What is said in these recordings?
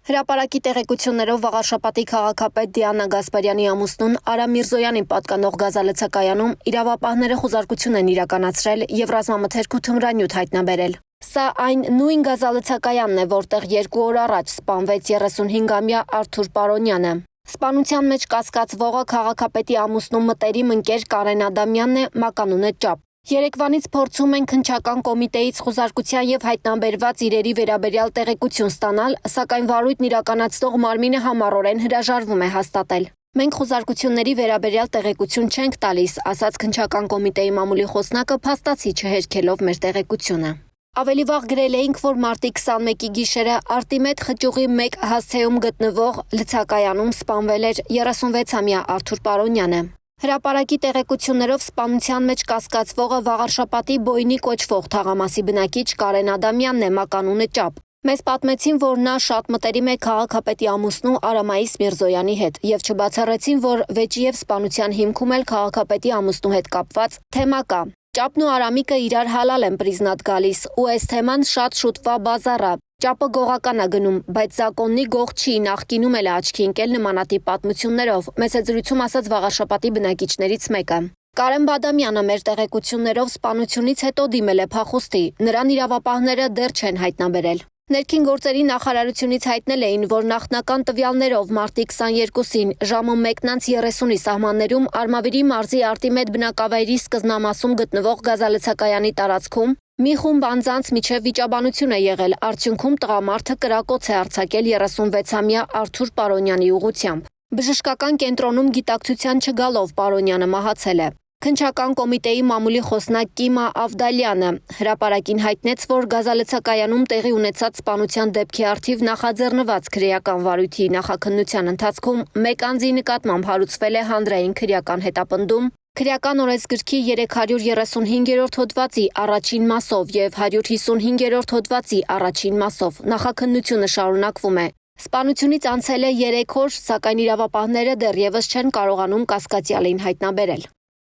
Հրապարակի տեղեկություններով վաղարշապատի քաղաքապետ Դիանա Գասպարյանի ամուսնուն Արամ Միրզոյանին պատկանող գազալցակայանում իրավապահները խուզարկություն են իրականացրել եւ ռազմամթերք ու թմրանյութ հայտնաբերել։ Սա այն նույն գազալցակայանն է, որտեղ 2 օր առաջ սպանվեց 35-ամյա Արթուր Պարոնյանը։ Սպանության մեջ կասկածվողը քաղաքապետի ամուսնու մտերիմ ընկեր Կարեն Ադամյանն է, մականուն է Ճապ։ Երեկվանից փորձում են քննչական կոմիտեից խուզարկության եւ հայտնաբերված իրերի վերաբերյալ տեղեկություն ստանալ, սակայն վարույթն իրականացնող մարմինը համառորեն հրաժարվում է հաստատել։ Մենք խուզարկությունների վերաբերյալ տեղեկություն չենք տալիս, ասաց քննչական կոմիտեի մամուլի խոսնակը փաստացի չհերքելով մեր տեղեկությունը։ Ավելի վաղ գրել էինք, որ մարտի 21-ի գիշերը Արտիմեդ խճուղի 1 հասցեում գտնվող լցակայանում սպանվել էր 36-ամյա Արթուր Պարոնյանը։ Հրապարակի տեղեկություններով սպանության մեջ կասկածվողը վաղարշապատի Բոյնի կոչվող թաղամասի բնակիչ Կարեն Ադամյանն է, մականունը Ճապ։ Մեզ պատմեցին, որ նա շատ մտերիմ է քաղաքապետի ամուսնու Արամայիս Միրզոյանի հետ եւ չբացառեցին, որ վեճի եւ սպանության հիմքում էլ քաղաքապետի ամուսնու հետ կապված թեմա կա։ Ճապն ու Արամիկը իրար հալալ են պրիզնատ գալիս ու այս թեման շատ շուտվա բազարա։ Ճապը գողական է գնում, բայց զակոննի գող չի, նախկինում էլ աչքի ընկել նմանատիպ պատմություններով, մեծ է զրույցում ասաց վաղարշապատի բնակիչներից մեկը։ Կարեն Բադամյանը մեր տեղեկություններով սպանությունից հետո դիմել է փախուստի, նրան իրավապահները դեռ չեն հայտնաբերել։ Ներքին գործերի նախարարությունից հայտնել էին, որ նախնական տվյալներով մարտի 22-ին ժամը 1:30-ի սահմաններում Արմավիրի մարզի Արտիմեդ բնակավայրի սկզբնամասում գտնվող գազալցակայանի տարածքում մի խումբ անձանց միջև վիճաբանություն է եղել, արդյունքում տղամարդը կրակոց է արձակել 36-ամյա Արթուր Պարոնյանի ուղղությամբ։ Բժշկական կենտրոնում գիտակցության չգալով Պարոնյանը մահացել է։ Քննչական կոմիտեի մամուլի խոսնակ Կիմա Ավդալյանը հրապարակին հայտնեց, որ գազալցակայանում տեղի ունեցած սպանության դեպքի առթիվ նախաձեռնված քրեական վարույթի նախաքննության ընթացքում մեկ անձի նկատմամբ հարուցվել է հանրային քրեական հետապնդում, քրեական օրենսգրքի 335-րդ հոդվածի առաջին մասով եւ 155-րդ հոդվածի առաջին մասով նախաքննությունը շարունակվում է։ Սպանությունից անցել է 3 օր, սակայն իրավապահները դեռևս չեն կարողանում կասկածյալին հայտնաբերել։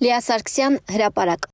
Լիա Սարգսյան, Հրապարակ։